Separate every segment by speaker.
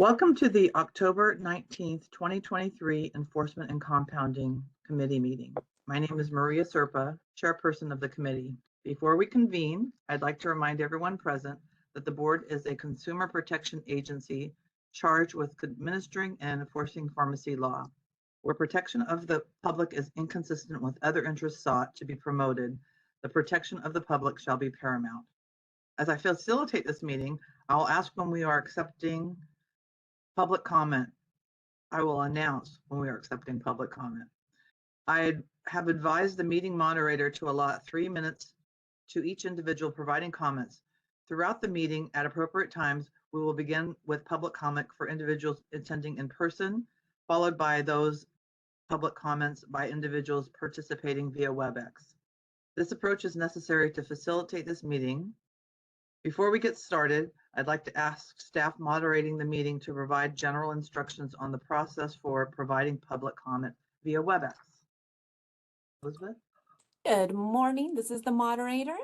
Speaker 1: Welcome to the October 19th, 2023 Enforcement and Compounding Committee meeting. My name is Maria Serpa, chairperson of the committee. Before we convene, I'd like to remind everyone present that the board is a consumer protection agency charged with administering and enforcing pharmacy law. Where protection of the public is inconsistent with other interests sought to be promoted, the protection of the public shall be paramount. As I facilitate this meeting, I'll ask when we are accepting public comment. I will announce when we are accepting public comment. I have advised the meeting moderator to allot 3 minutes to each individual providing comments. Throughout the meeting, at appropriate times, we will begin with public comment for individuals attending in person, followed by those public comments by individuals participating via WebEx. This approach is necessary to facilitate this meeting. Before we get started, I'd like to ask staff moderating the meeting to provide general instructions on the process for providing public comment via WebEx. Elizabeth?
Speaker 2: Good morning, this is the moderator.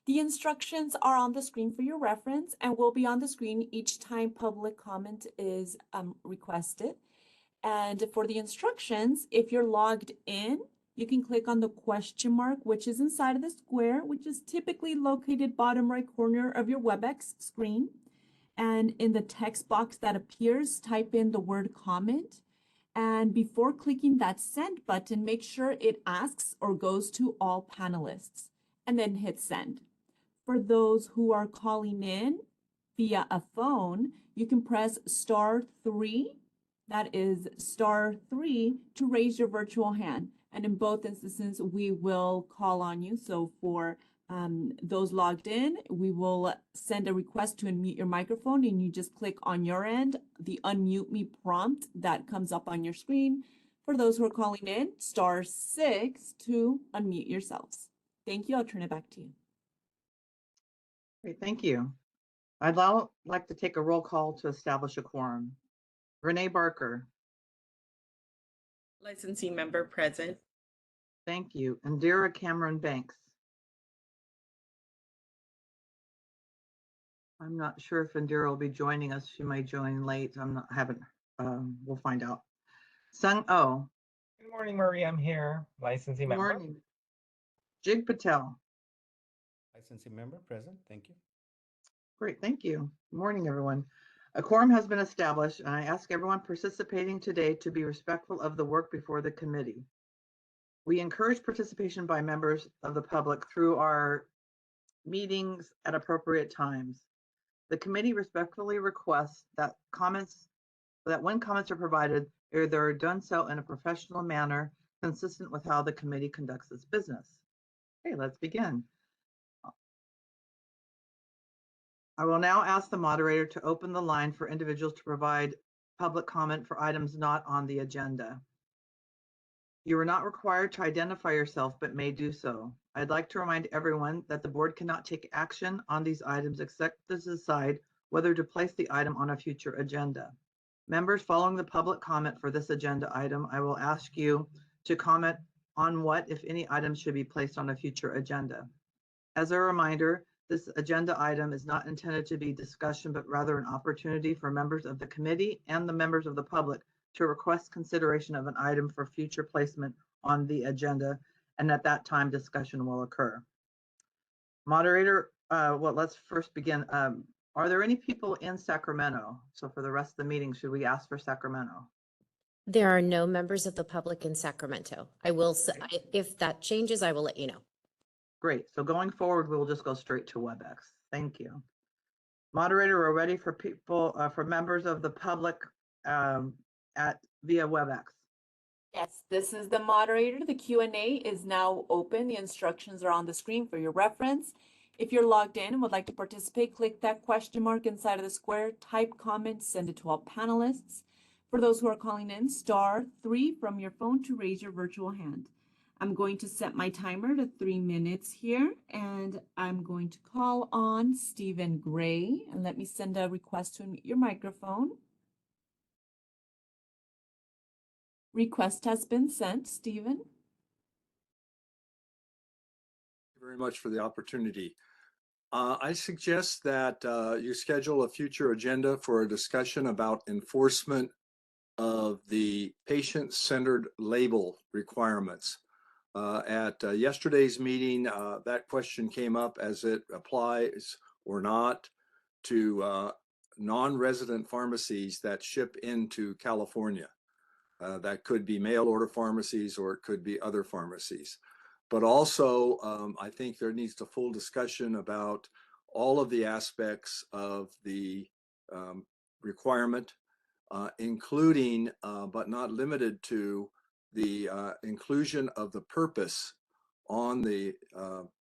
Speaker 2: The instructions are on the screen for your reference and will be on the screen each time public comment is requested. And for the instructions, if you're logged in, you can click on the question mark, which is inside of the square, which is typically located bottom right corner of your WebEx screen. And in the text box that appears, type in the word comment. And before clicking that send button, make sure it asks or goes to all panelists and then hit send. For those who are calling in via a phone, you can press *3. That is *3 to raise your virtual hand. And in both instances, we will call on you. So for those logged in, we will send a request to unmute your microphone, and you just click on your end, the unmute me prompt that comes up on your screen. For those who are calling in, *6 to unmute yourselves. Thank you. I'll turn it back to you.
Speaker 1: Great, thank you. I'd now like to take a roll call to establish a quorum. Renee Barker.
Speaker 3: Licensing member present.
Speaker 1: Thank you. Indira Cameron Banks. I'm not sure if Indira will be joining us. She may join late. We'll find out. Sung Oh.
Speaker 4: Good morning, Marie. I'm here. Licensing
Speaker 1: Good
Speaker 4: member.
Speaker 1: morning. Jig Patel.
Speaker 5: Licensing member present. Thank you.
Speaker 1: Great, thank you. Good morning, everyone. A quorum has been established, and I ask everyone participating today to be respectful of the work before the committee. We encourage participation by members of the public through our meetings at appropriate times. The committee respectfully requests that when comments are provided, they're done so in a professional manner consistent with how the committee conducts its business. Okay, let's begin. I will now ask the moderator to open the line for individuals to provide public comment for items not on the agenda. You are not required to identify yourself, but may do so. I'd like to remind everyone that the board cannot take action on these items except to decide whether to place the item on a future agenda. Members, following the public comment for this agenda item, I will ask you to comment on what, if any, items should be placed on a future agenda. As a reminder, this agenda item is not intended to be discussion, but rather an opportunity for members of the committee and the members of the public to request consideration of an item for future placement on the agenda, and at that time, discussion will occur. Moderator, well, let's first begin. Are there any people in Sacramento? So for the rest of the meeting, should we ask for Sacramento?
Speaker 6: There are no members of the public in Sacramento. If that changes, I will let you know.
Speaker 1: Great. So going forward, we will just go straight to WebEx. Thank you. Moderator, we're ready for people, for members of the public via WebEx.
Speaker 2: Yes, this is the moderator. The Q&A is now open. The instructions are on the screen for your reference. If you're logged in and would like to participate, click that question mark inside of the square, type comment, send it to all panelists. For those who are calling in, *3 from your phone to raise your virtual hand. I'm going to set my timer to 3 minutes here, and I'm going to call on Stephen Gray, and let me send a request to unmute your microphone. Request has been sent, Stephen.
Speaker 7: Thank you very much for the opportunity.
Speaker 3: I suggest that you schedule a future agenda for a discussion about enforcement of the patient-centered label requirements. At yesterday's meeting, that question came up as it applies or not to non-resident pharmacies that ship into California. That could be mail order pharmacies or it could be other pharmacies. But also, I think there needs a full discussion about all of the aspects of the requirement, including, but not limited to, the inclusion of the purpose on the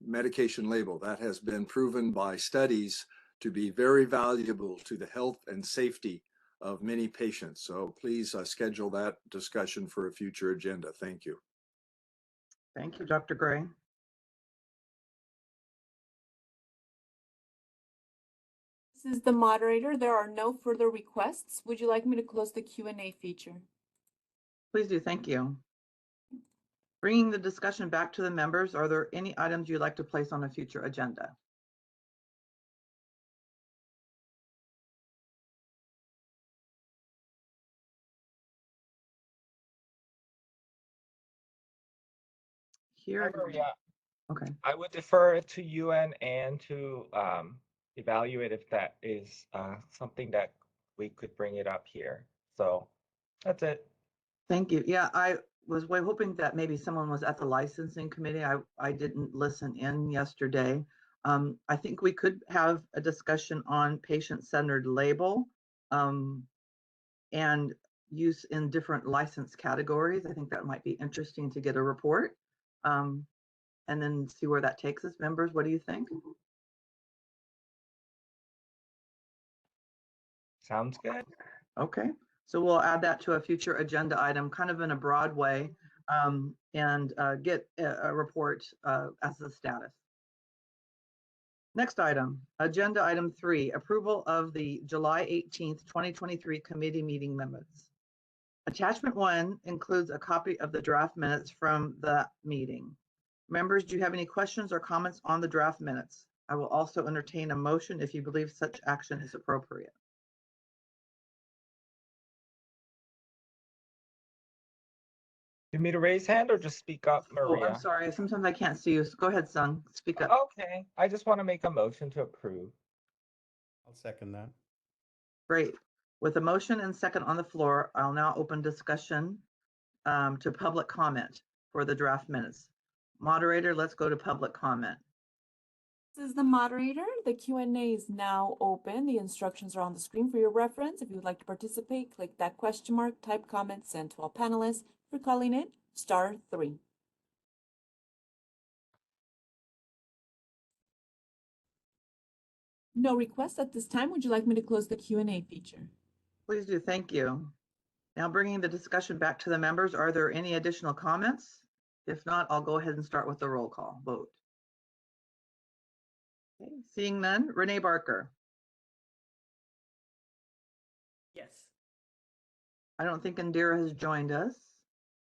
Speaker 3: medication label. That has been proven by studies to be very valuable to the health and safety of many patients. So please schedule that discussion for a future agenda. Thank you.
Speaker 1: Thank you, Dr. Gray.
Speaker 2: This is the moderator. There are no further requests. Would you like me to close the Q&A feature?
Speaker 1: Please do. Thank you. Bringing the discussion back to the members, are there any items you'd like to place on a future agenda? Here.
Speaker 4: Hi, Maria.
Speaker 1: Okay.
Speaker 4: I would defer it to you and Anne to evaluate if that is something that we could bring it up here. So that's it.
Speaker 1: Thank you. Yeah, I was hoping that maybe someone was at the licensing committee. I didn't listen in yesterday. I think we could have a discussion on patient-centered label and use in different license categories. I think that might be interesting to get a report and then see where that takes us. Members, what do you think?
Speaker 4: Sounds good.
Speaker 1: Okay, so we'll add that to a future agenda item, kind of in a broad way, and get a report as the status. Next item, agenda item 3, approval of the July 18th, 2023 committee meeting minutes. Attachment 1 includes a copy of the draft minutes from the meeting. Members, do you have any questions or comments on the draft minutes? I will also entertain a motion if you believe such action is appropriate.
Speaker 4: You need me to raise hand or just speak up,
Speaker 1: Oh,
Speaker 4: Maria?
Speaker 1: I'm sorry. Sometimes I can't see you. So go ahead, Sung. Speak up.
Speaker 4: Okay. I just want to make a motion to approve.
Speaker 5: I'll second that.
Speaker 1: Great. With a motion and second on the floor, I'll now open discussion to public comment for the draft minutes. Moderator, let's go to public comment.
Speaker 2: This is the moderator. The Q&A is now open. The instructions are on the screen for your reference. If you would like to participate, click that question mark, type comment, send to all panelists. For calling it, *3. No requests at this time. Would you like me to close the Q&A feature?
Speaker 1: Please do. Thank you. Now bringing the discussion back to the members, are there any additional comments? If not, I'll go ahead and start with the roll call vote. Okay. Seeing none, Renee Barker.
Speaker 7: Yes.
Speaker 1: I don't think Indira has joined us.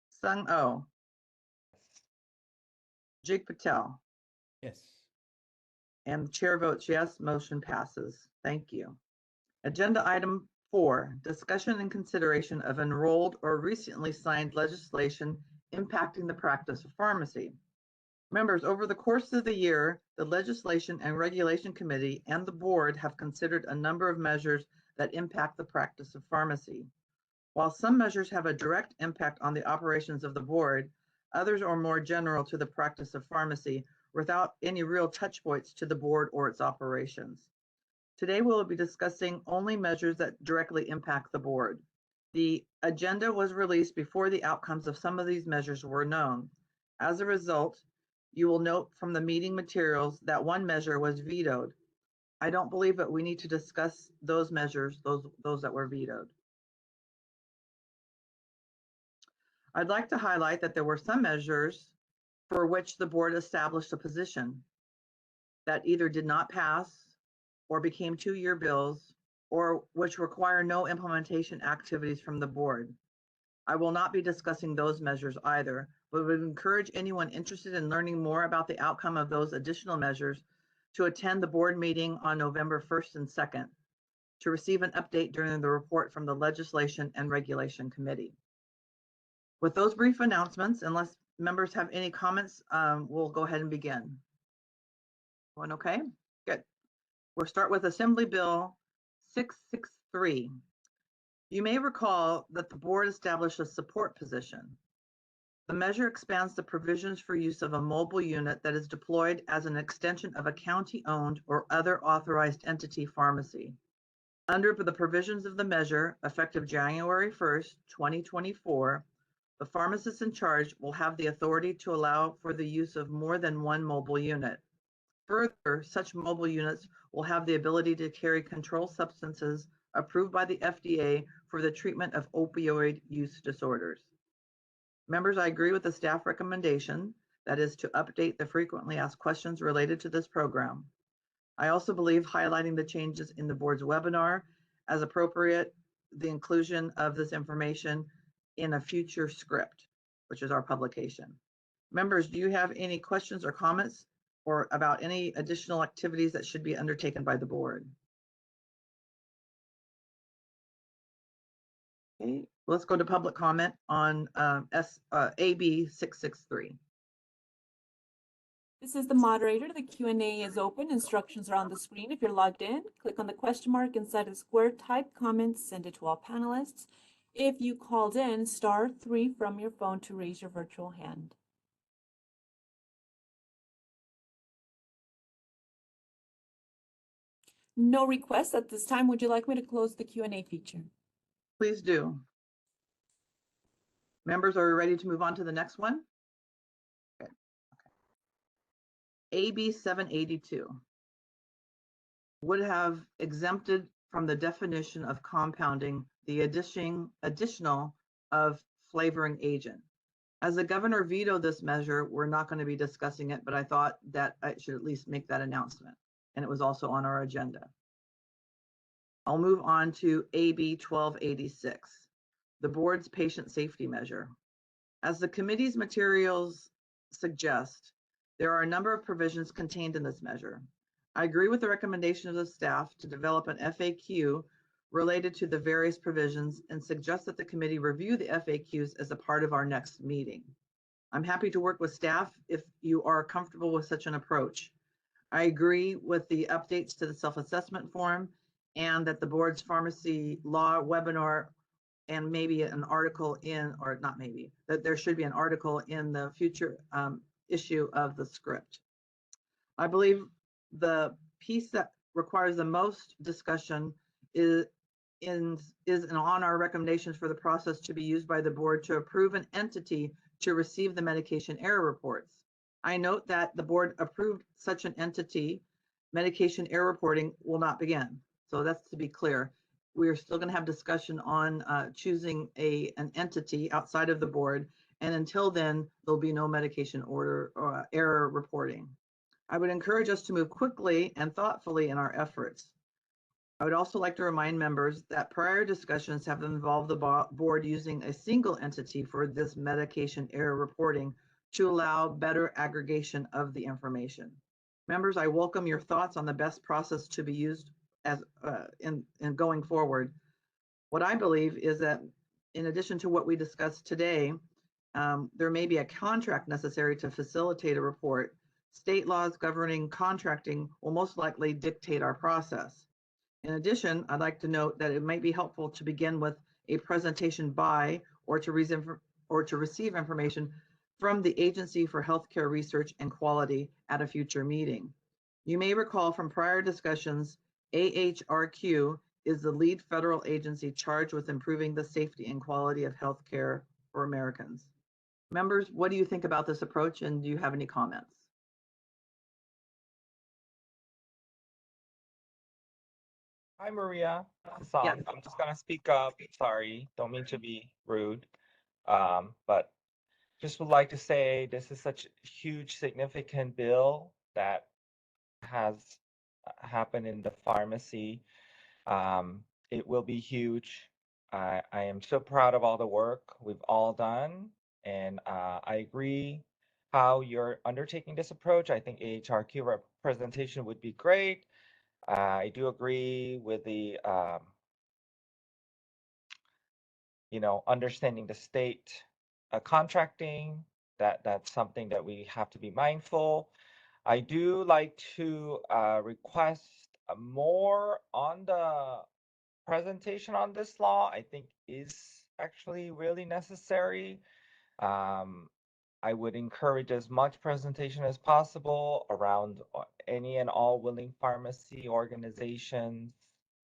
Speaker 1: Sung Oh. Jig Patel.
Speaker 5: Yes.
Speaker 1: And the chair votes yes, motion passes. Thank you. Agenda item 4, discussion and consideration of enrolled or recently signed legislation impacting the practice of pharmacy. Members, over the course of the year, the Legislation and Regulation Committee and the board have considered a number of measures that impact the practice of pharmacy. While some measures have a direct impact on the operations of the board, others are more general to the practice of pharmacy without any real touch points to the board or its operations. Today, we'll be discussing only measures that directly impact the board. The agenda was released before the outcomes of some of these measures were known. As a result, you will note from the meeting materials that one measure was vetoed. I don't believe that we need to discuss those measures, those that were vetoed. I'd like to highlight that there were some measures for which the board established a position that either did not pass or became 2-year bills, or which require no implementation activities from the board. I will not be discussing those measures either, but would encourage anyone interested in learning more about the outcome of those additional measures to attend the board meeting on November 1st and 2nd, to receive an update during the report from the Legislation and Regulation Committee. With those brief announcements, unless members have any comments, we'll go ahead and begin. Everyone okay? Good. We'll start with Assembly Bill 663. You may recall that the board established a support position. The measure expands the provisions for use of a mobile unit that is deployed as an extension of a county-owned or other authorized entity pharmacy. Under the provisions of the measure, effective January 1st, 2024, the pharmacist in charge will have the authority to allow for the use of more than one mobile unit. Further, such mobile units will have the ability to carry controlled substances approved by the FDA for the treatment of opioid use disorders. Members, I agree with the staff recommendation, that is to update the frequently asked questions related to this program. I also believe highlighting the changes in the board's webinar as appropriate, the inclusion of this information in a future script, which is our publication. Members, do you have any questions or comments or about any additional activities that should be undertaken by the board? Okay, let's go to public comment on AB 663.
Speaker 2: This is the moderator. The Q&A is open. Instructions are on the screen. If you're logged in, click on the question mark inside the square, type comments, send it to all panelists. If you called in, *3 from your phone to raise your virtual hand. No requests at this time. Would you like me to close the Q&A feature?
Speaker 1: Please do. Members, are we ready to move on to the next one? Okay. AB 782 would have exempted from the definition of compounding the additional of flavoring agent. As the governor vetoed this measure, we're not going to be discussing it, but I thought that I should at least make that announcement, and it was also on our agenda. I'll move on to AB 1286, the board's patient safety measure. As the committee's materials suggest, there are a number of provisions contained in this measure. I agree with the recommendation of the staff to develop an FAQ related to the various provisions and suggest that the committee review the FAQs as a part of our next meeting. I'm happy to work with staff if you are comfortable with such an approach. I agree with the updates to the self-assessment form and that the board's pharmacy law webinar and maybe an article in, or not maybe, that there should be an article in the future issue of the script. I believe the piece that requires the most discussion is on our recommendations for the process to be used by the board to approve an entity to receive the medication error reports. I note that the board approved such an entity. Medication error reporting will not begin. So that's to be clear. We are still going to have discussion on choosing an entity outside of the board. And until then, there'll be no medication order or error reporting. I would encourage us to move quickly and thoughtfully in our efforts. I would also like to remind members that prior discussions have involved the board using a single entity for this medication error reporting to allow better aggregation of the information. Members, I welcome your thoughts on the best process to be used as in going forward. What I believe is that in addition to what we discussed today, there may be a contract necessary to facilitate a report. State laws governing contracting will most likely dictate our process. In addition, I'd like to note that it might be helpful to begin with a presentation by or to receive information from the Agency for Healthcare Research and Quality at a future meeting. You may recall from prior discussions, AHRQ is the lead federal agency charged with improving the safety and quality of healthcare for Americans. Members, what do you think about this approach, and do you have any comments?
Speaker 4: Hi, Maria. Hassan.
Speaker 1: Yes.
Speaker 4: I'm just gonna speak up. Sorry, don't mean to be rude. But just would like to say this is such a huge, significant bill that has happened in the pharmacy. It will be huge. I am so proud of all the work we've all done, and I agree how you're undertaking this approach. I think AHRQ representation would be great. I do agree with the, understanding the state contracting. That's something that we have to be mindful. I do like to request more on the presentation on this law. I think is actually really necessary. I would encourage as much presentation as possible around any and all willing pharmacy organizations,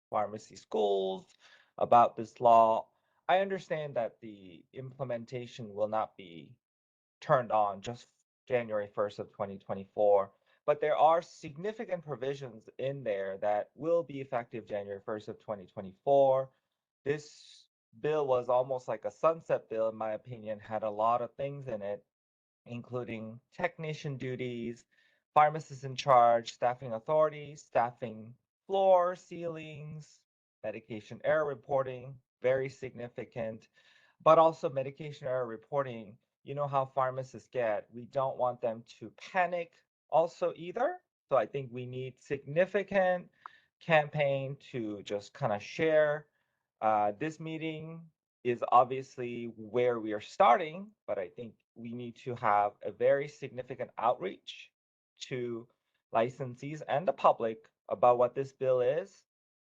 Speaker 4: pharmacy schools about this law. I understand that the implementation will not be turned on just January 1st of 2024, but there are significant provisions in there that will be effective January 1st of 2024. This bill was almost like a sunset bill, in my opinion, had a lot of things in it, including technician duties, pharmacists in charge, staffing authorities, staffing floor, ceilings, medication error reporting, very significant, but also medication error reporting. You know how pharmacists get. We don't want them to panic also either. So I think we need significant campaign to just kind of share. This meeting is obviously where we are starting, but I think we need to have a very significant outreach to licensees and the public about what this bill is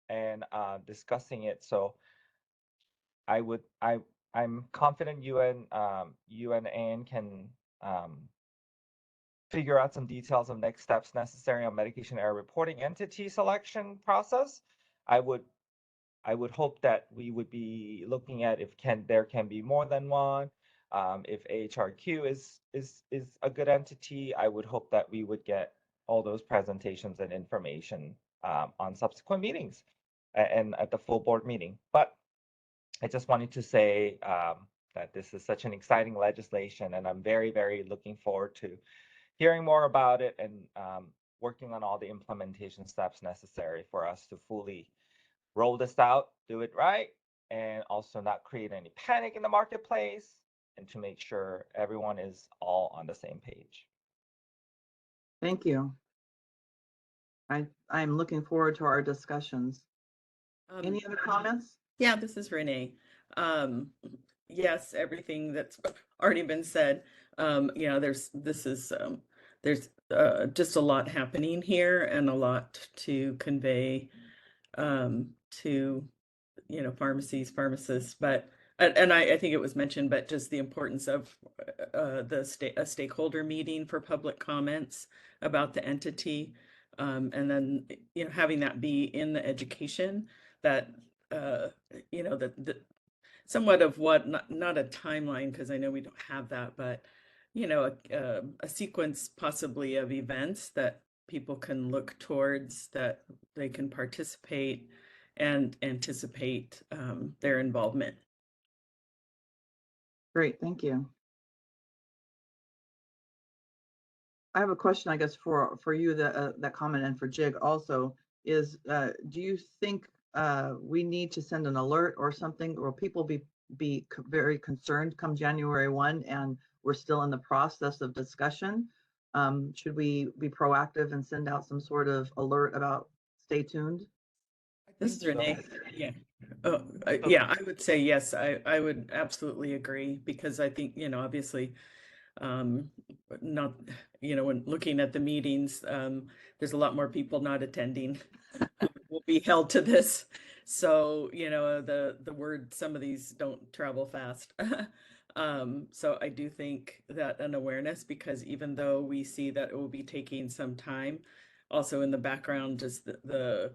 Speaker 4: and discussing it. So I'm confident you and Anne can figure out some details of next steps necessary on medication error reporting entity selection process. I would hope that we would be looking at if there can be more than one. If AHRQ is a good entity, I would hope that we would get all those presentations and information on subsequent meetings and at the full board meeting. But I just wanted to say that this is such an exciting legislation, and I'm very, very looking forward to hearing more about it and working on all the implementation steps necessary for us to fully roll this out, do it right, and also not create any panic in the marketplace, and to make sure everyone is all on the same page.
Speaker 1: Thank you. I'm looking forward to our discussions. Any other comments?
Speaker 7: Yeah, this is Renee. Yes, everything that's already been said. There's just a lot happening here and a lot to convey to pharmacies, pharmacists, but and I think it was mentioned, but just the importance of a stakeholder meeting for public comments about the entity, and then having that be in the education that the somewhat of what, not a timeline, because I know we don't have that, but a sequence possibly of events that people can look towards, that they can participate and anticipate their involvement.
Speaker 1: Great, thank you. I have a question, I guess, for you, that comment, and for Jig also, is do you think we need to send an alert or something, or people be very concerned come January 1 and we're still in the process of discussion? Should we be proactive and send out some sort of alert about stay tuned?
Speaker 7: This is Renee. Yeah. Yeah, I would say yes. I would absolutely agree, because I think, obviously, not, when looking at the meetings, there's a lot more people not attending will be held to this. So, the word, some of these don't travel fast. So I do think that an awareness, because even though we see that it will be taking some time, also in the background, just the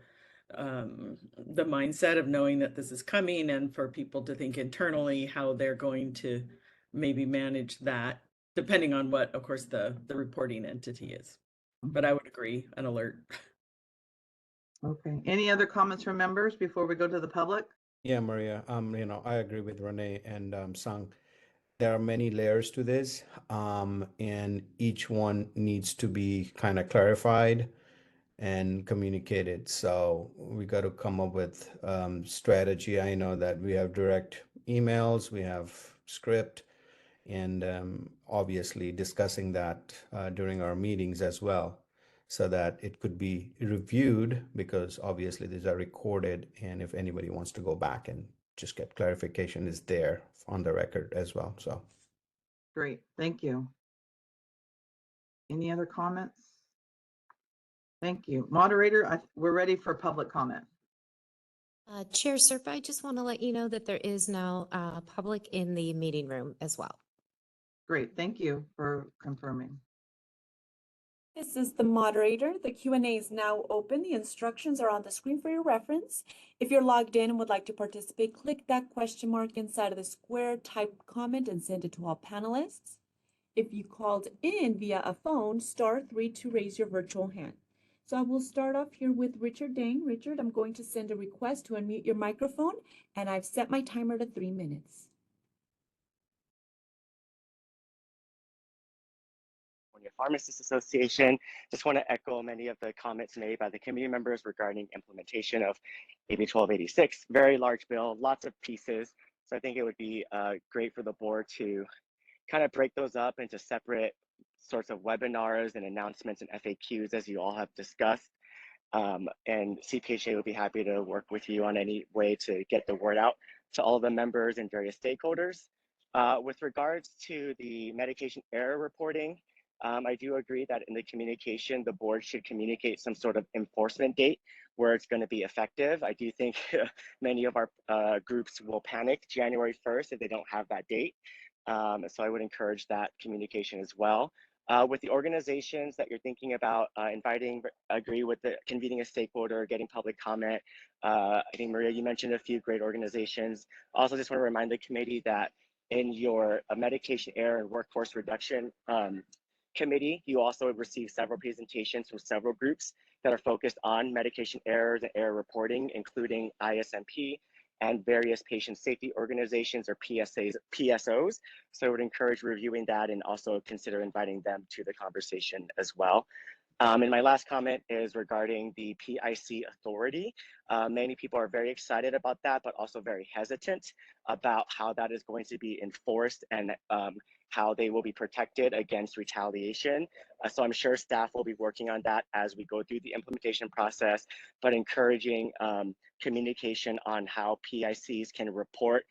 Speaker 7: mindset of knowing that this is coming, and for people to think internally how they're going to maybe manage that, depending on what, of course, the reporting entity is. But I would agree, an alert.
Speaker 1: Okay. Any other comments from members before we go to the public?
Speaker 5: Yeah, Maria, I agree with Renee and Sang. There are many layers to this, and each one needs to be kind of clarified and communicated. So we got to come up with strategy. I know that we have direct emails, we have script, and obviously discussing that during our meetings as well, so that it could be reviewed, because obviously these are recorded, and if anybody wants to go back and just get clarification, is there on the record as well. So
Speaker 1: Great, thank you. Any other comments? Thank you. Moderator, we're ready for public comment.
Speaker 6: Chair Serpa, I just want to let you know that there is now public in the meeting room as well.
Speaker 1: Great, thank you for confirming.
Speaker 2: This is the moderator. The Q&A is now open. The instructions are on the screen for your reference. If you're logged in and would like to participate, click that question mark inside of the square, type comment, and send it to all panelists. If you called in via a phone, *3 to raise your virtual hand. So I will start off here with Richard Dang. Richard, I'm going to send a request to unmute your microphone, and I've set my timer to 3 minutes.
Speaker 8: California Pharmacists Association. Just want to echo many of the comments made by the committee members regarding implementation of AB 1286. Very large bill, lots of pieces. So I think it would be great for the board to kind of break those up into separate sorts of webinars and announcements and FAQs, as you all have discussed. And CPHA would be happy to work with you on any way to get the word out to all the members and various stakeholders. With regards to the medication error reporting, I do agree that in the communication, the board should communicate some sort of enforcement date where it's going to be effective. I do think many of our groups will panic January 1st if they don't have that date. So I would encourage that communication as well. With the organizations that you're thinking about inviting, agree with the convening a stakeholder, getting public comment. I think, Maria, you mentioned a few great organizations. Also, just want to remind the committee that in your medication error and workforce reduction committee, you also received several presentations from several groups that are focused on medication errors and error reporting, including ISMP and various patient safety organizations, or PSOs. So I would encourage reviewing that and also consider inviting them to the conversation as well. And my last comment is regarding the PIC authority. Many people are very excited about that, but also very hesitant about how that is going to be enforced and how they will be protected against retaliation. So I'm sure staff will be working on that as we go through the implementation process, but encouraging communication on how PICs can report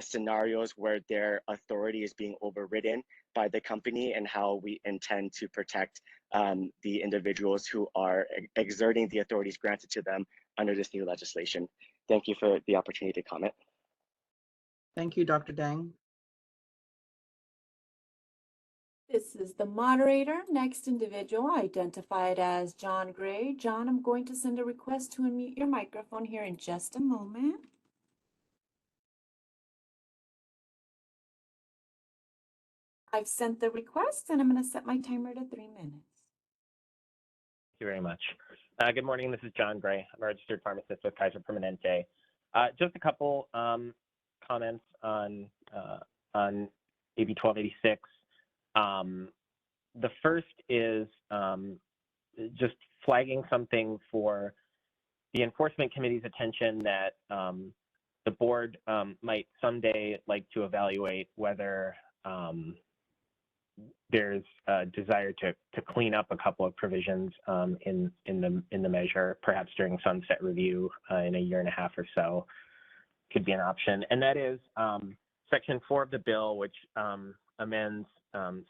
Speaker 8: scenarios where their authority is being overridden by the company, and how we intend to protect the individuals who are exerting the authorities granted to them under this new legislation. Thank you for the opportunity to comment.
Speaker 1: Thank you, Dr. Dang.
Speaker 2: This is the moderator. Next individual identified as John Gray. John, I'm going to send a request to unmute your microphone here in just a moment. I've sent the request, and I'm going to set my timer to 3 minutes.
Speaker 9: Thank you very much. Good morning. This is John Gray. I'm a registered pharmacist with Kaiser Permanente. Just a couple comments on AB 1286. The first is just flagging something for the enforcement committee's attention that the board might someday like to evaluate whether there's a desire to clean up a couple of provisions in the measure, perhaps during sunset review in a year and a half or so, could be an option. And that is Section 4 of the bill, which amends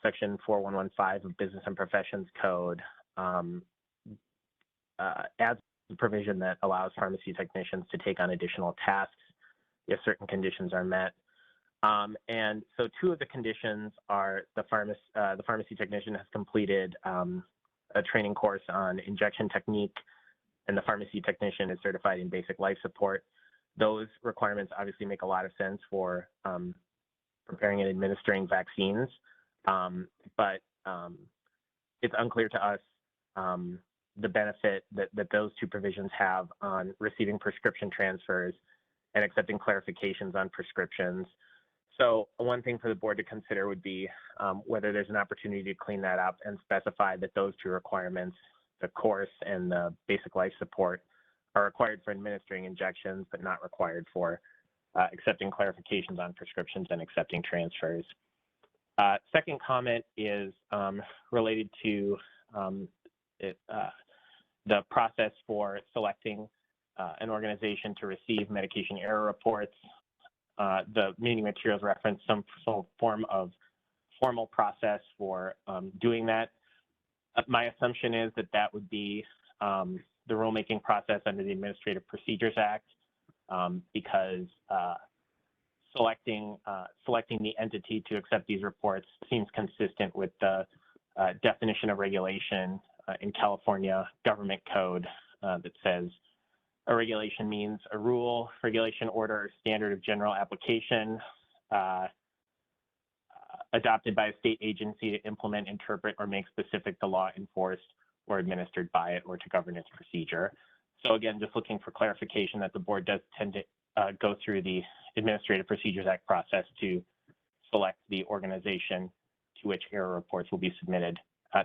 Speaker 9: Section 4115 of Business and Professions Code, adds a provision that allows pharmacy technicians to take on additional tasks if certain conditions are met. And so two of the conditions are the pharmacy technician has completed a training course on injection technique, and the pharmacy technician is certified in basic life support. Those requirements obviously make a lot of sense for preparing and administering vaccines, but it's unclear to us the benefit that those two provisions have on receiving prescription transfers and accepting clarifications on prescriptions. So one thing for the board to consider would be whether there's an opportunity to clean that up and specify that those two requirements, the course and the basic life support, are required for administering injections, but not required for accepting clarifications on prescriptions and accepting transfers. Second comment is related to the process for selecting an organization to receive medication error reports. The meeting materials reference some form of formal process for doing that. My assumption is that that would be the rulemaking process under the Administrative Procedures Act, because selecting the entity to accept these reports seems consistent with the definition of regulation in California Government Code that says a regulation means a rule, regulation, order, or standard of general application adopted by a state agency to implement, interpret, or make specific the law enforced or administered by it, or to govern its procedure. So again, just looking for clarification that the board does tend to go through the Administrative Procedures Act process to select the organization to which error reports will be submitted.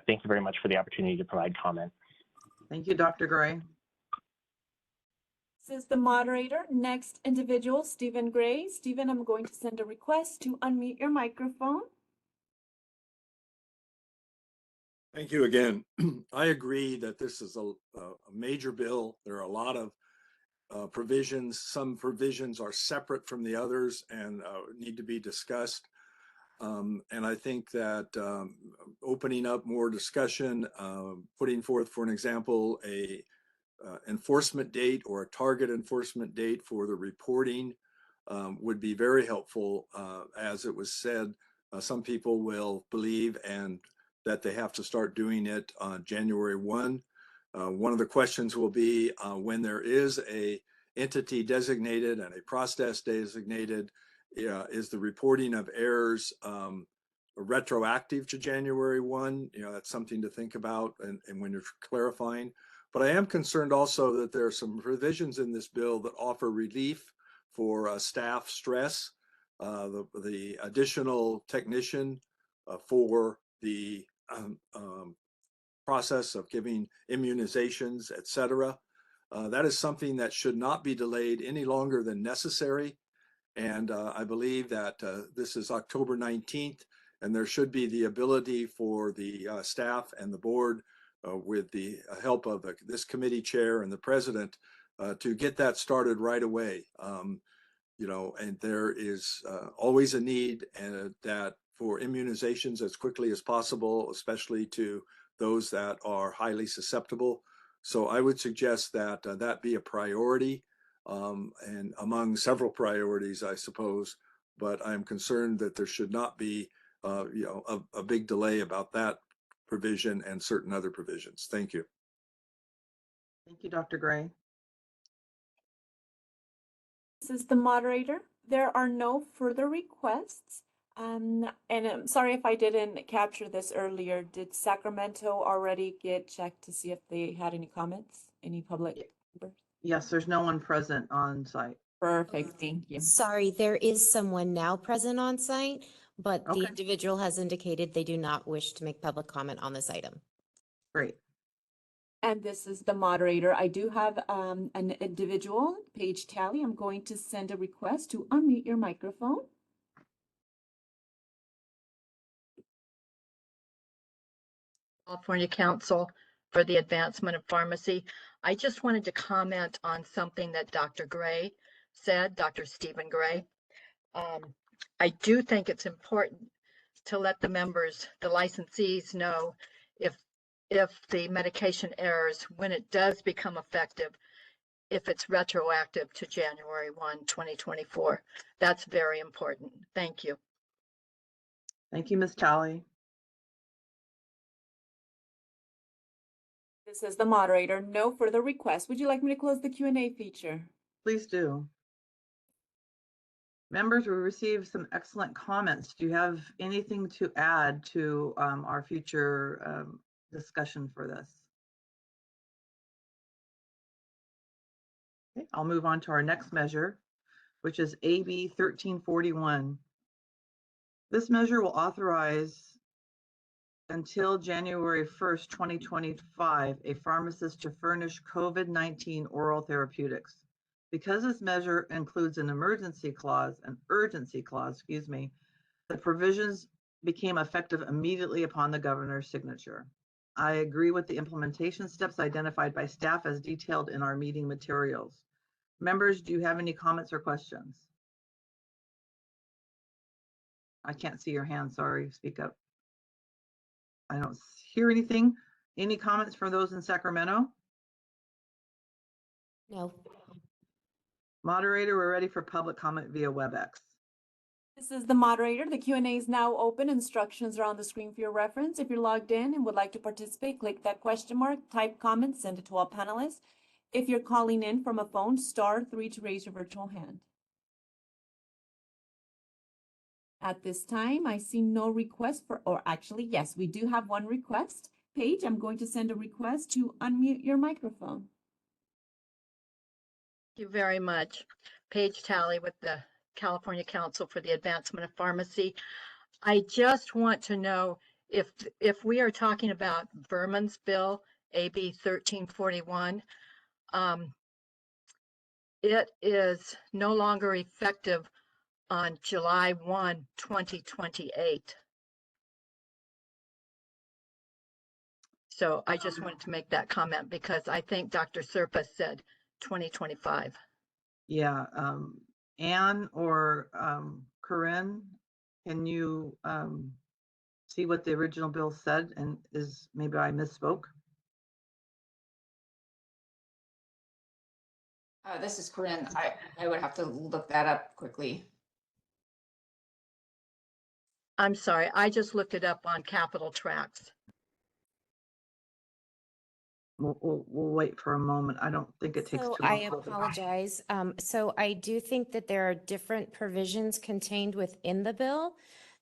Speaker 9: Thank you very much for the opportunity to provide comment.
Speaker 1: Thank you, Dr. Gray.
Speaker 2: This is the moderator. Next individual, Stephen Gray. Stephen, I'm going to send a request to unmute your microphone.
Speaker 3: Thank you again. I agree that this is a major bill. There are a lot of provisions. Some provisions are separate from the others and need to be discussed. And I think that opening up more discussion, putting forth, for an example, a enforcement date or a target enforcement date for the reporting would be very helpful. As it was said, some people will believe that they have to start doing it on January 1. One of the questions will be when there is a entity designated and a process designated, is the reporting of errors retroactive to January 1? That's something to think about and when you're clarifying. But I am concerned also that there are some provisions in this bill that offer relief for staff stress, the additional technician for the process of giving immunizations, et cetera. That is something that should not be delayed any longer than necessary. And I believe that this is October 19th, and there should be the ability for the staff and the board, with the help of this committee chair and the president, to get that started right away. And there is always a need that for immunizations as quickly as possible, especially to those that are highly susceptible. So I would suggest that that be a priority, and among several priorities, I suppose. But I'm concerned that there should not be, a big delay about that provision and certain other provisions. Thank you.
Speaker 1: Thank you, Dr. Gray.
Speaker 2: This is the moderator. There are no further requests. And I'm sorry if I didn't capture this earlier. Did Sacramento already get checked to see if they had any comments? Any public members?
Speaker 1: Yes, there's no one present on site.
Speaker 2: Perfect, thank you.
Speaker 6: Sorry, there is someone now present on site, but the
Speaker 1: Okay.
Speaker 6: individual has indicated they do not wish to make public comment on this item.
Speaker 1: Great.
Speaker 2: And this is the moderator. I do have an individual, Paige Talley. I'm going to send a request to unmute your microphone.
Speaker 10: California Council for the Advancement of Pharmacy. I just wanted to comment on something that Dr. Gray said, Dr. Stephen Gray. I do think it's important to let the members, the licensees, know if the medication errors, when it does become effective, if it's retroactive to January 1, 2024. That's very important. Thank you.
Speaker 1: Thank you, Ms. Talley.
Speaker 2: This is the moderator. No further requests. Would you like me to close the Q&A feature?
Speaker 1: Please do. Members, we received some excellent comments. Do you have anything to add to our future discussion for this? Okay, I'll move on to our next measure, which is AB 1341. This measure will authorize until January 1st, 2025, a pharmacist to furnish COVID-19 oral therapeutics. Because this measure includes an emergency clause, an urgency clause, the provisions became effective immediately upon the governor's signature. I agree with the implementation steps identified by staff as detailed in our meeting materials. Members, do you have any comments or questions? I can't see your hand, sorry, speak up. I don't hear anything. Any comments from those in Sacramento?
Speaker 6: No.
Speaker 1: Moderator, we're ready for public comment via WebEx.
Speaker 2: This is the moderator. The Q&A is now open. Instructions are on the screen for your reference. If you're logged in and would like to participate, click that question mark, type comments, send it to all panelists. If you're calling in from a phone, *3 to raise your virtual hand. At this time, I see no request for, or actually, yes, we do have one request. Paige, I'm going to send a request to unmute your microphone.
Speaker 10: Thank you very much. Paige Talley with the California Council for the Advancement of Pharmacy. I just want to know if we are talking about Berman's bill, AB 1341, it is no longer effective on July 1, 2028. So I just wanted to make that comment because I think Dr. Serpa said 2025.
Speaker 1: Yeah, Anne or Corinne, can you see what the original bill said, and maybe I misspoke?
Speaker 11: This is Corinne. I would have to look that up quickly.
Speaker 10: I'm sorry, I just looked it up on Capitol Tracks.
Speaker 1: We'll wait for a moment. I don't think it takes
Speaker 6: So
Speaker 1: too long.
Speaker 6: I apologize. So I do think that there are different provisions contained within the bill.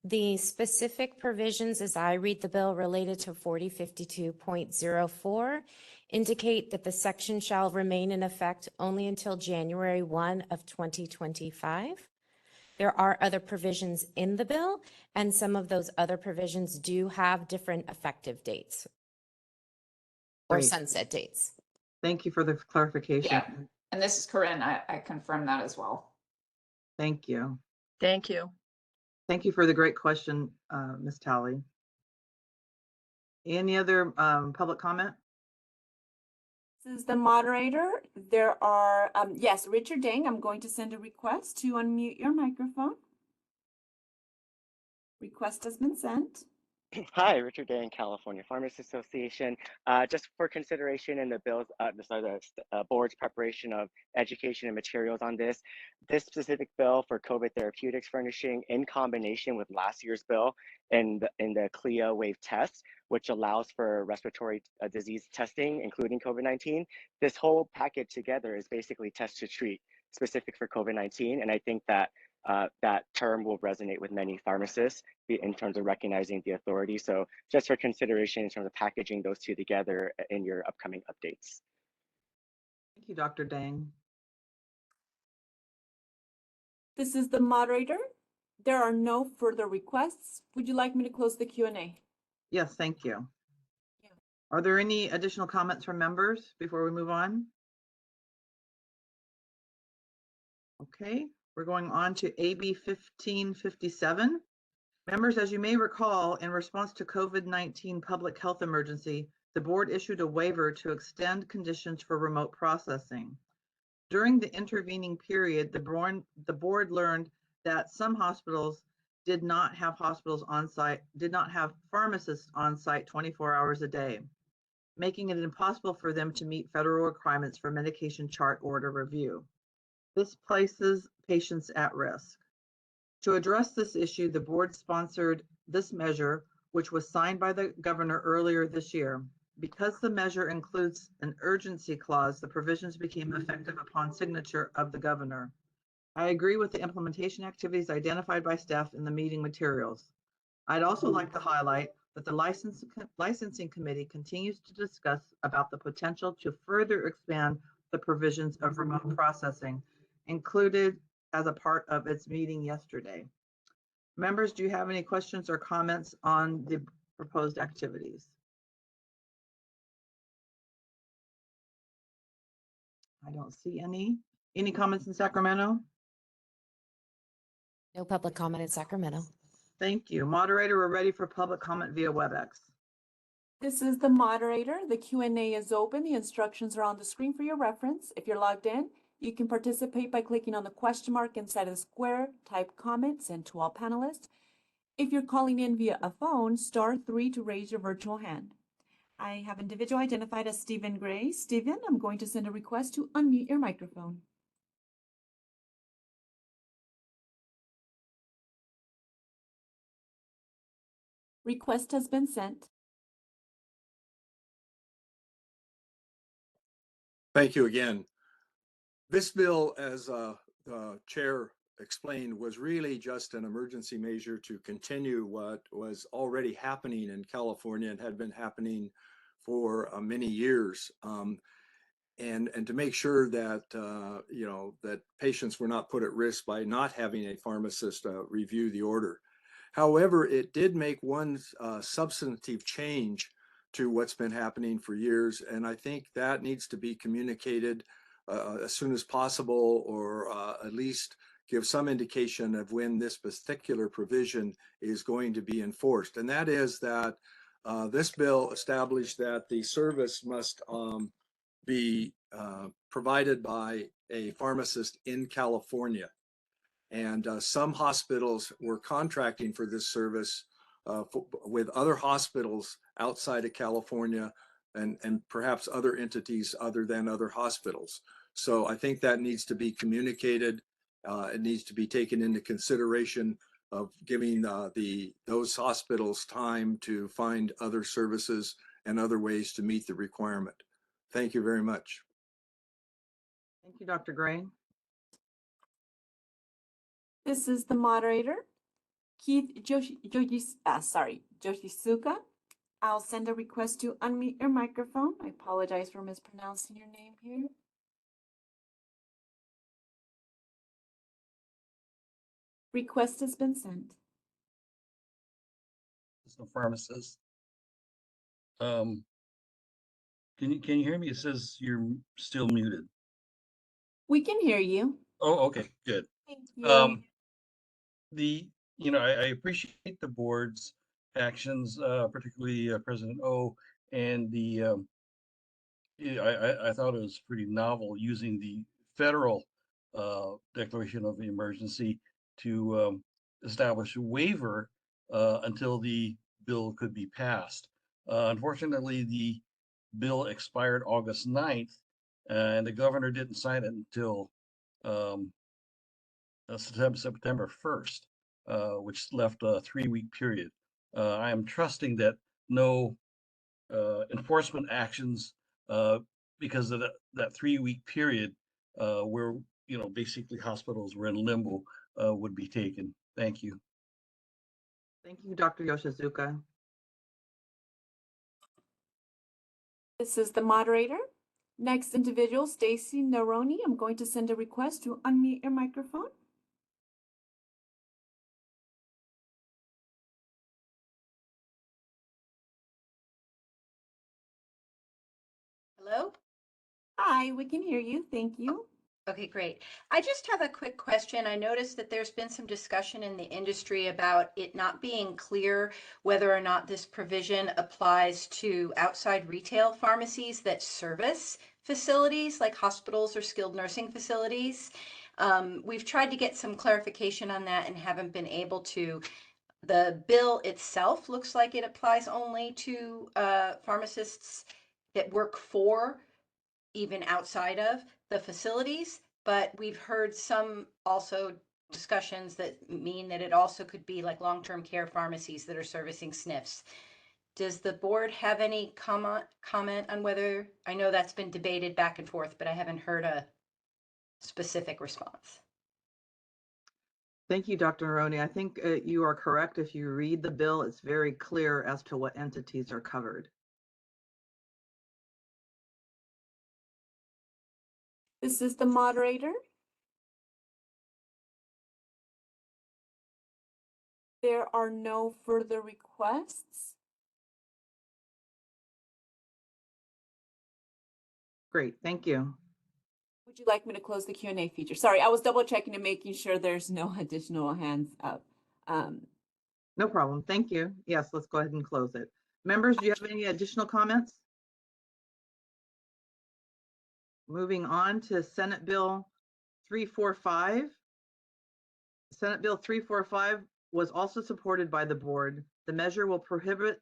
Speaker 6: The specific provisions, as I read the bill, related to 4052.04 indicate that the section shall remain in effect only until January 1 of 2025. There are other provisions in the bill, and some of those other provisions do have different effective dates or
Speaker 1: Great.
Speaker 6: sunset dates.
Speaker 1: Thank you for the clarification.
Speaker 11: Yeah. And this is Corinne. I confirm that as well.
Speaker 1: Thank you.
Speaker 10: Thank you.
Speaker 1: Thank you for the great question, Ms. Talley. Any other public comment?
Speaker 2: This is the moderator. There are, yes, Richard Dang, I'm going to send a request to unmute your microphone. Request has been sent.
Speaker 8: Hi, Richard Day, California Pharmacists Association. Just for consideration in the bill's, the board's preparation of education and materials on this specific bill for COVID therapeutics furnishing in combination with last year's bill in the CLIA wave test, which allows for respiratory disease testing, including COVID-19. This whole package together is basically test to treat specific for COVID-19. And I think that that term will resonate with many pharmacists in terms of recognizing the authority. So just for consideration in terms of packaging those two together in your upcoming updates.
Speaker 1: Thank you, Dr. Dang.
Speaker 2: This is the moderator. There are no further requests. Would you like me to close the Q&A?
Speaker 1: Yes, thank you.
Speaker 2: Yeah.
Speaker 1: Are there any additional comments from members before we move on? Okay, we're going on to AB 1557. Members, as you may recall, in response to COVID-19 public health emergency, the board issued a waiver to extend conditions for remote processing. During the intervening period, the board learned that some hospitals did not have pharmacists on site 24 hours a day, making it impossible for them to meet federal requirements for medication chart order review. This places patients at risk. To address this issue, the board sponsored this measure, which was signed by the governor earlier this year. Because the measure includes an urgency clause, the provisions became effective upon signature of the governor. I agree with the implementation activities identified by staff in the meeting materials. I'd also like to highlight that the licensing committee continues to discuss about the potential to further expand the provisions of remote processing included as a part of its meeting yesterday. Members, do you have any questions or comments on the proposed activities? I don't see any. Any comments in Sacramento?
Speaker 6: No public comment in Sacramento.
Speaker 1: Thank you. Moderator, we're ready for public comment via WebEx.
Speaker 2: This is the moderator. The Q&A is open. The instructions are on the screen for your reference. If you're logged in, you can participate by clicking on the question mark inside of the square, type comment, send to all panelists. If you're calling in via a phone, *3 to raise your virtual hand. I have individual identified as Stephen Gray. Stephen, I'm going to send a request to unmute your microphone. Request has been sent.
Speaker 3: Thank you again. This bill, as the chair explained, was really just an emergency measure to continue what was already happening in California and had been happening for many years. And to make sure that, that patients were not put at risk by not having a pharmacist review the order. However, it did make one substantive change to what's been happening for years. And I think that needs to be communicated as soon as possible, or at least give some indication of when this particular provision is going to be enforced. And that is that this bill established that the service must be provided by a pharmacist in California. And some hospitals were contracting for this service with other hospitals outside of California, and perhaps other entities other than other hospitals. So I think that needs to be communicated. It needs to be taken into consideration of giving those hospitals time to find other services and other ways to meet the requirement. Thank you very much.
Speaker 1: Thank you, Dr. Gray.
Speaker 2: This is the moderator, Keith Joshisuka. I'll send a request to unmute your microphone. I apologize for mispronouncing your name here. Request has been sent.
Speaker 12: So pharmacist. Can you hear me? It says you're still muted.
Speaker 2: We can hear you.
Speaker 12: Oh, okay, good.
Speaker 2: Thank you.
Speaker 12: I appreciate the board's actions, particularly President O, and I thought it was pretty novel using the federal declaration of emergency to establish a waiver until the bill could be passed. Unfortunately, the bill expired August 9th, and the governor didn't sign it until September 1st, which left a 3-week period. I am trusting that no enforcement actions because of that 3-week period where basically hospitals were in limbo would be taken. Thank you.
Speaker 1: Thank you, Dr. Yoshisuka.
Speaker 2: This is the moderator. Next individual, Stacy Naroni. I'm going to send a request to unmute your microphone.
Speaker 13: Hello?
Speaker 2: Hi, we can hear you. Thank you.
Speaker 13: Okay, great. I just have a quick question. I noticed that there's been some discussion in the industry about it not being clear whether or not this provision applies to outside retail pharmacies that service facilities like hospitals or skilled nursing facilities. We've tried to get some clarification on that and haven't been able to. The bill itself looks like it applies only to pharmacists that work for, even outside of the facilities, but we've heard some also discussions that mean that it also could be like long-term care pharmacies that are servicing SNFs. Does the board have any comment on whether, I know that's been debated back and forth, but I haven't heard a specific response.
Speaker 1: Thank you, Dr. Naroni. I think you are correct. If you read the bill, it's very clear as to what entities are covered.
Speaker 2: This is the moderator. There are no further requests.
Speaker 1: Great, thank you.
Speaker 2: Would you like me to close the Q&A feature? Sorry, I was double checking and making sure there's no additional hands up.
Speaker 1: No problem. Thank you. Yes, let's go ahead and close it. Members, do you have any additional comments? Moving on to Senate Bill 345. Senate Bill 345 was also supported by the board. The measure will prohibit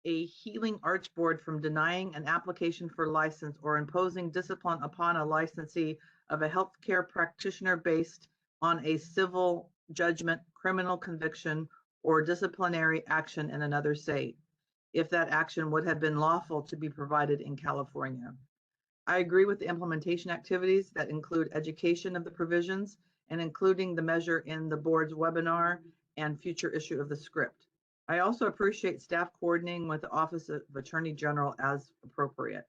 Speaker 1: a healing arts board from denying an application for license or imposing discipline upon a licensee of a healthcare practitioner based on a civil judgment, criminal conviction, or disciplinary action in another state, if that action would have been lawful to be provided in California. I agree with the implementation activities that include education of the provisions and including the measure in the board's webinar and future issue of the script. I also appreciate staff coordinating with the Office of Attorney General as appropriate.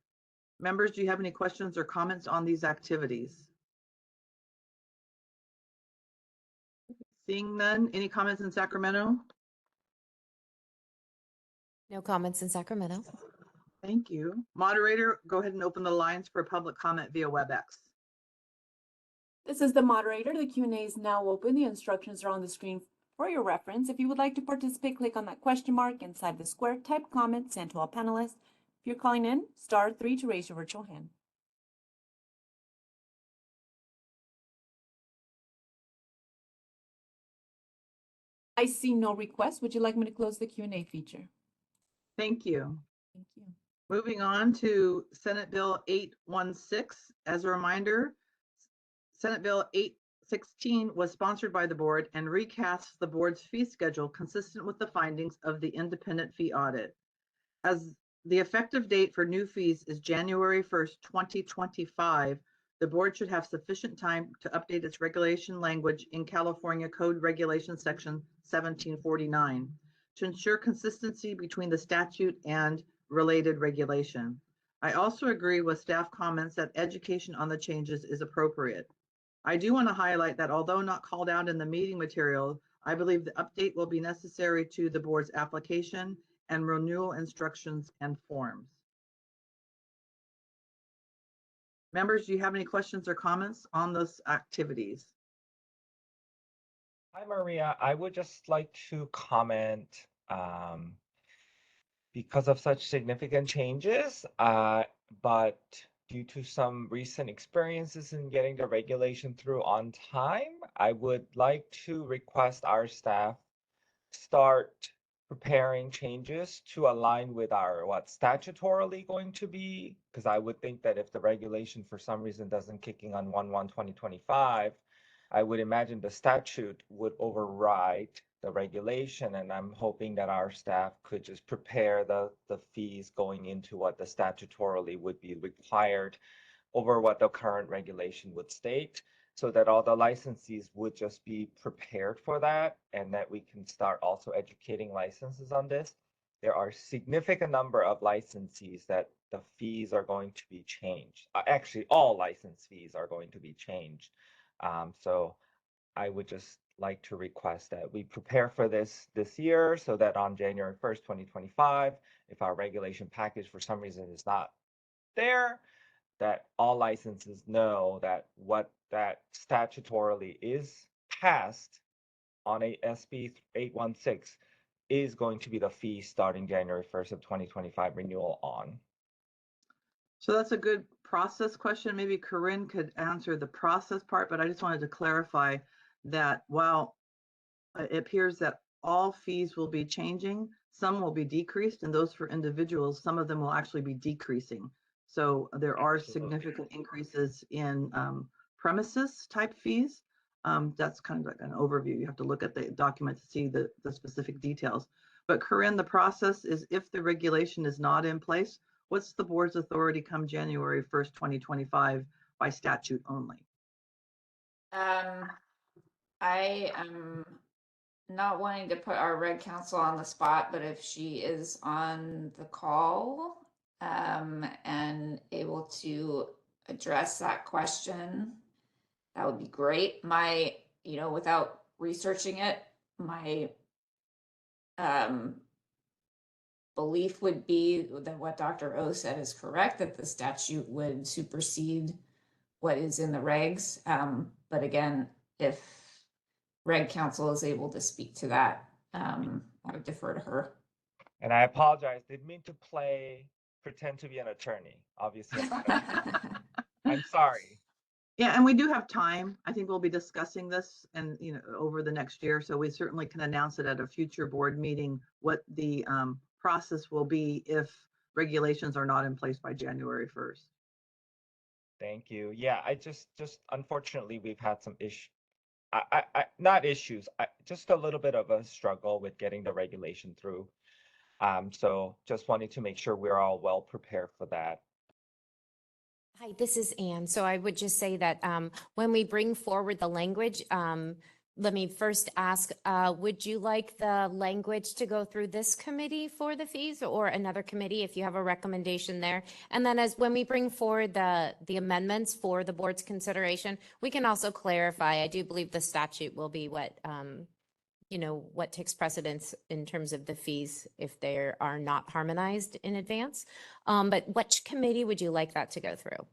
Speaker 1: Members, do you have any questions or comments on these activities? Seeing none, any comments in Sacramento?
Speaker 6: No comments in Sacramento.
Speaker 1: Thank you. Moderator, go ahead and open the lines for public comment via WebEx.
Speaker 2: This is the moderator. The Q&A is now open. The instructions are on the screen for your reference. If you would like to participate, click on that question mark inside the square, type comment, send to all panelists. If you're calling in, *3 to raise your virtual hand. I see no requests. Would you like me to close the Q&A feature?
Speaker 1: Thank you.
Speaker 2: Thank you.
Speaker 1: Moving on to Senate Bill 816. As a reminder, Senate Bill 816 was sponsored by the board and recasts the board's fee schedule consistent with the findings of the independent fee audit. As the effective date for new fees is January 1st, 2025, the board should have sufficient time to update its regulation language in California Code Regulation Section 1749 to ensure consistency between the statute and related regulation. I also agree with staff comments that education on the changes is appropriate. I do want to highlight that although not called out in the meeting material, I believe the update will be necessary to the board's application and renewal instructions and forms. Members, do you have any questions or comments on those activities?
Speaker 4: Hi, Maria. I would just like to comment because of such significant changes, but due to some recent experiences in getting the regulation through on time, I would like to request our staff start preparing changes to align with our what's statutorily going to be, because I would think that if the regulation for some reason doesn't kick in on 1/1/2025, I would imagine the statute would override the regulation, and I'm hoping that our staff could just prepare the fees going into what the statutorily would be required over what the current regulation would state, so that all the licensees would just be prepared for that, and that we can start also educating licenses on this. There are significant number of licensees that the fees are going to be changed. Actually, all license fees are going to be changed. So I would just like to request that we prepare for this year so that on January 1st, 2025, if our regulation package for some reason is not there, that all licenses know that what that statutorily is passed on a SB 816 is going to be the fee starting January 1st of 2025 renewal on.
Speaker 1: So that's a good process question. Maybe Corinne could answer the process part, but I just wanted to clarify that while it appears that all fees will be changing, some will be decreased, and those for individuals, some of them will actually be decreasing. So there are significant increases in premises type fees. That's kind of like an overview. You have to look at the document to see the specific details. But Corinne, the process is if the regulation is not in place, what's the board's authority come January 1st, 2025 by statute only?
Speaker 11: I am not wanting to put our reg counsel on the spot, but if she is on the call and able to address that question, that would be great. My, without researching it, my belief would be that what Dr. O said is correct, that the statute would supersede what is in the regs. But again, if reg counsel is able to speak to that, I would defer to her.
Speaker 4: And I apologize. Didn't mean to pretend to be an attorney. Obviously, I'm not an attorney. I'm sorry.
Speaker 1: Yeah, and we do have time. I think we'll be discussing this and, over the next year. So we certainly can announce it at a future board meeting, what the process will be if regulations are not in place by January 1st.
Speaker 4: Thank you. Yeah, I just unfortunately we've had some not issues, just a little bit of a struggle with getting the regulation through. So just wanted to make sure we're all well prepared for that.
Speaker 6: Hi, this is Anne. So I would just say that when we bring forward the language, let me first ask, would you like the language to go through this committee for the fees or another committee if you have a recommendation there? And then when we bring forward the amendments for the board's consideration, we can also clarify. I do believe the statute will be what what takes precedence in terms of the fees if they are not harmonized in advance. But which committee would you like that to go through?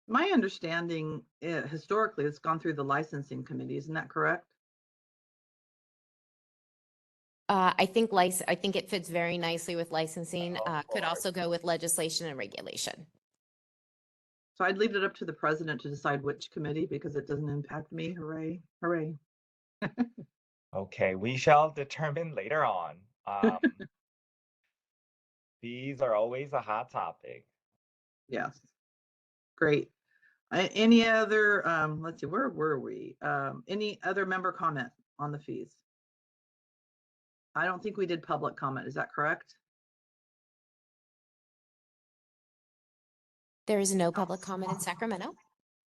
Speaker 1: My understanding, historically, it's gone through the licensing committee. Isn't that correct?
Speaker 6: I think it fits very nicely with licensing. Could also go with legislation and regulation.
Speaker 1: So I'd leave it up to the president to decide which committee because it doesn't impact me. Hooray, hooray.
Speaker 4: Okay, we shall determine later on. These are always a hot topic.
Speaker 1: Yes. Great. Any other, let's see, where were we? Any other member comment on the fees? I don't think we did public comment. Is that correct?
Speaker 6: There is no public comment in Sacramento.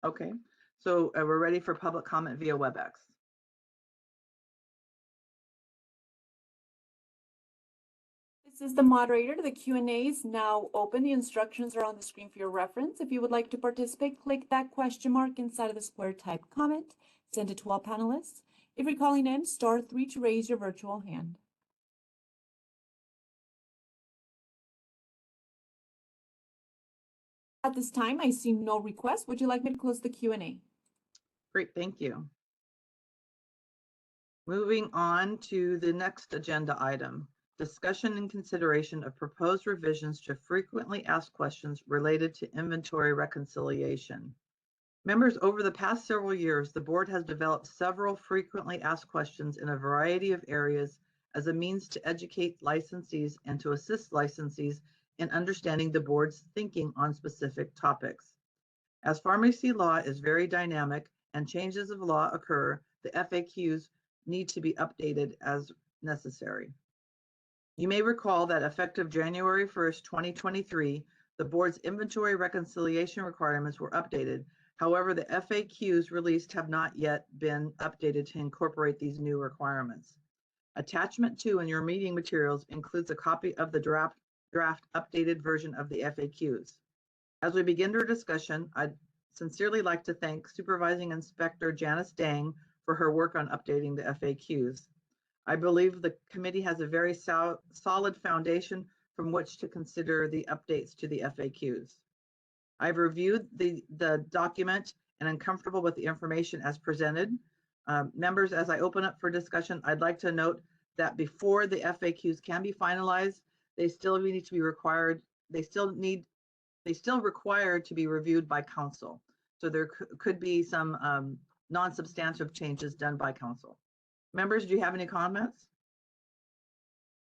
Speaker 1: Okay. So we're ready for public comment via WebEx.
Speaker 2: This is the moderator. The Q&A is now open. The instructions are on the screen for your reference. If you would like to participate, click that question mark inside of the square, type comment, send it to all panelists. If you're calling in, *3 to raise your virtual hand. At this time, I see no requests. Would you like me to close the Q&A?
Speaker 1: Great, thank you. Moving on to the next agenda item, discussion and consideration of proposed revisions to frequently asked questions related to inventory reconciliation. Members, over the past several years, the board has developed several frequently asked questions in a variety of areas as a means to educate licensees and to assist licensees in understanding the board's thinking on specific topics. As pharmacy law is very dynamic and changes of law occur, the FAQs need to be updated as necessary. You may recall that effective January 1st, 2023, the board's inventory reconciliation requirements were updated. However, the FAQs released have not yet been updated to incorporate these new requirements. Attachment 2 in your meeting materials includes a copy of the draft updated version of the FAQs. As we begin our discussion, I'd sincerely like to thank Supervising Inspector Janice Dang for her work on updating the FAQs. I believe the committee has a very solid foundation from which to consider the updates to the FAQs. I've reviewed the document and I'm comfortable with the information as presented. Members, as I open up for discussion, I'd like to note that before the FAQs can be finalized, they still need to be required. They still require to be reviewed by council. So there could be some non-substantive changes done by council. Members, do you have any comments?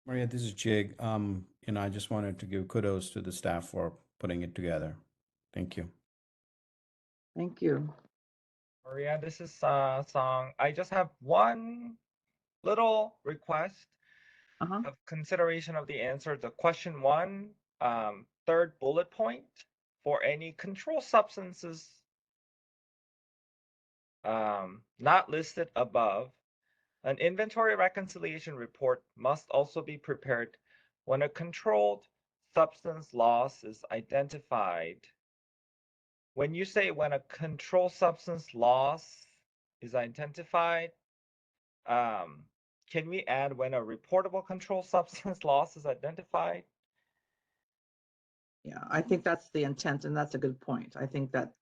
Speaker 5: Maria, this is Jig. I just wanted to give kudos to the staff for putting it together. Thank you.
Speaker 1: Thank you.
Speaker 4: Maria, this is Song. I just have one little request of consideration of the answer to question 1, third bullet point. For any controlled substances not listed above, an inventory reconciliation report must also be prepared when a controlled substance loss is identified. When you say when a controlled substance loss is identified, can we add when a reportable controlled substance loss is identified?
Speaker 1: Yeah, I think that's the intent, and that's a good point. I think that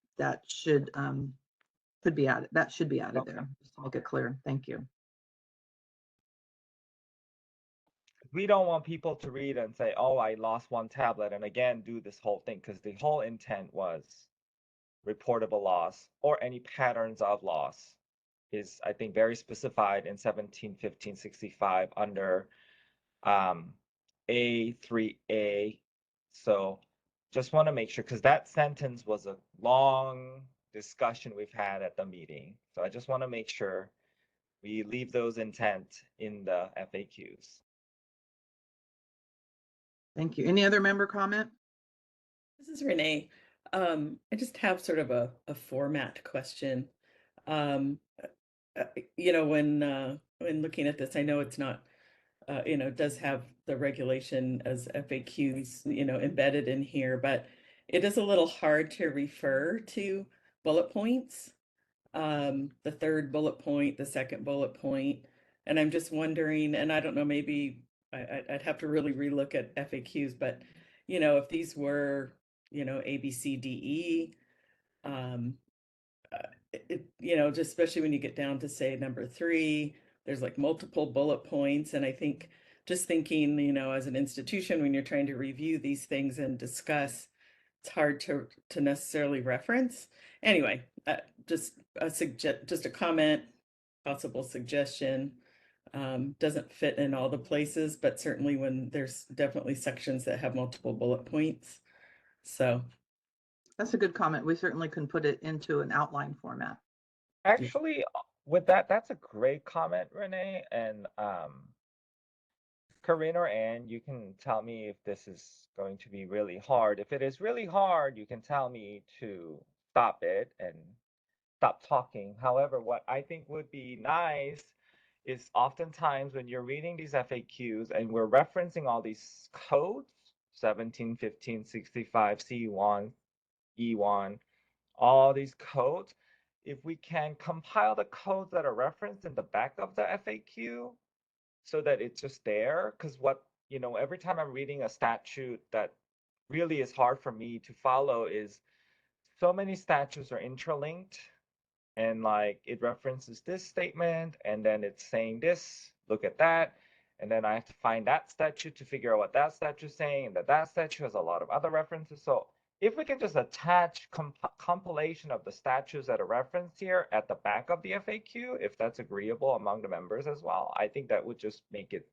Speaker 1: should could be added. That should be added there. Just to make it clear. Thank you.
Speaker 4: we don't want people to read and say, oh, I lost one tablet, and again, do this whole thing, because the whole intent was reportable loss or any patterns of loss is, I think, very specified in 171565 under A3A. So just want to make sure, because that sentence was a long discussion we've had at the meeting. So I just want to make sure we leave those intent in the FAQs.
Speaker 1: Thank you. Any other member comment?
Speaker 7: This is Renee. I just have sort of a format question. You know, when looking at this, I know it's not, you know, it does have the regulation as FAQs, you know, embedded in here, but it is a little hard to refer to bullet points. The third bullet point, the second bullet point, and I'm just wondering, and I don't know, maybe I'd have to really relook at FAQs, but you know, if these were, you know, A, B, C, D, E, you know, just especially when you get down to say number 3, there's like multiple bullet points. And I think just thinking, you know, as an institution, when you're trying to review these things and discuss, it's hard to necessarily reference. Anyway, just a comment, possible suggestion. Doesn't fit in all the places, but certainly when there's definitely sections that have multiple bullet points. So
Speaker 1: That's a good comment. We certainly can put it into an outline format.
Speaker 4: Actually, with that, that's a great comment, Renee. And Corinne or Anne, you can tell me if this is going to be really hard. If it is really hard, you can tell me to stop it and stop talking. However, what I think would be nice is oftentimes when you're reading these FAQs and we're referencing all these codes, 17, 15, 65, C1, E1, all these codes, if we can compile the codes that are referenced in the back of the FAQ so that it's just there, because what, you know, every time I'm reading a statute that really is hard for me to follow is so many statutes are interlinked, and like it references this statement and then it's saying this, look at that, and then I have to find that statute to figure out what that statute is saying, and that statute has a lot of other references. So if we can just attach compilation of the statutes that are referenced here at the back of the FAQ, if that's agreeable among the members as well, I think that would just make it